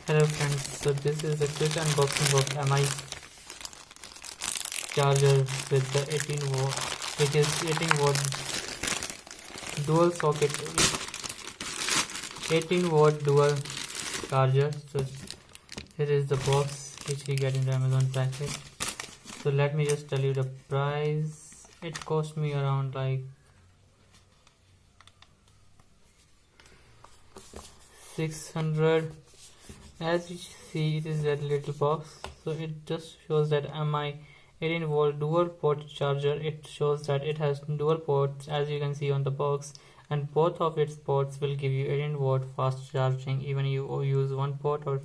Hello friends, so this is a quick unboxing of MI charger with the 18 watt, which is 18 watt dual socket, 18 watt dual charger. So here is the box which we get in the Amazon package. So let me just tell you the price. It cost me around like 600. As you see, it is that little box, so it just shows that MI 18 volt dual port charger. It shows that it has dual ports, as you can see on the box, and both of its ports will give you 18 watt fast charging, even you use one port or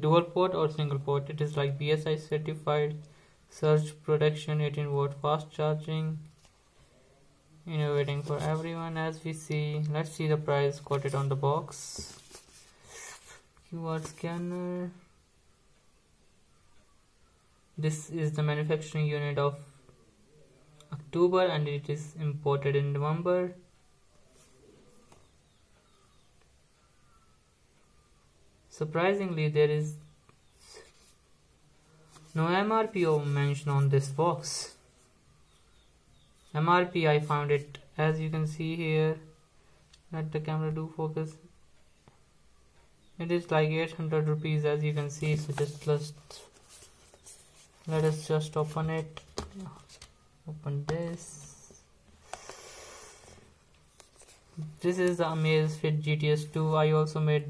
dual port or single port. It is like BSI certified, surge protection, 18 watt fast charging, innovating for everyone. As we see, let's see the price quoted on the box. QR scanner. This is the manufacturing unit of October and it is imported in November. Surprisingly, there is no MRP mentioned on this box. MRP, I found it, as you can see here. Let the camera do focus. It is like 800 rupees, as you can see. So let us just open it. Open this. This is the Amazfit GTS2. I also made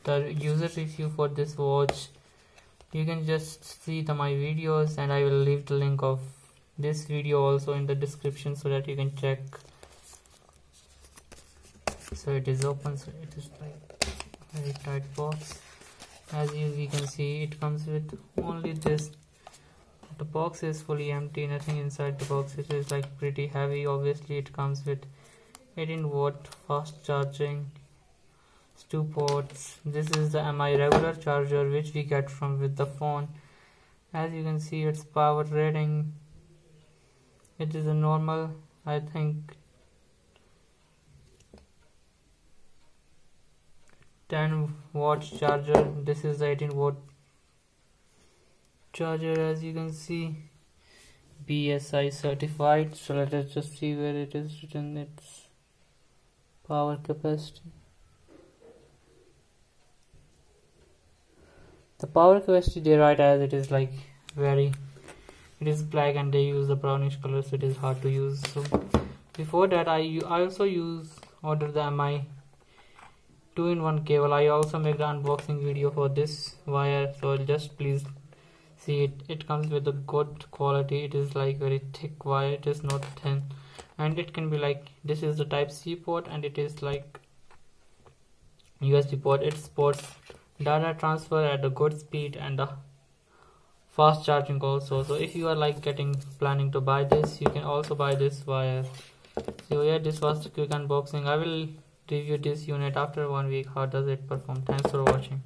the user review for this watch. You can just see my videos, and I will leave the link of this video also in the description so that you can check. So it is open, so it is like very tight box. As you can see, it comes with only this. The box is fully empty, nothing inside the box. It is like pretty heavy. Obviously it comes with 18 watt fast charging, 2 ports. This is the MI regular charger which we get from with the phone. As you can see, its power rating, it is a normal, I think 10 watt charger. This is the 18 watt charger, as you can see, BSI certified. So let us just see where it is written its power capacity. The power capacity they write as it is like it is black and they use the brownish color, so it is hard to use. So before that, I also ordered the MI 2-in-1 cable. I also make the unboxing video for this wire, so just please see it. It comes with a good quality. It is like very thick wire, it is not thin, and it can be like, this is the type C port and it is like USB port. It supports data transfer at a good speed and the fast charging also. So if you are like planning to buy this, you can also buy this wire. So yeah, this was the quick unboxing. I will review this unit after 1 week. How does it perform? Thanks for watching.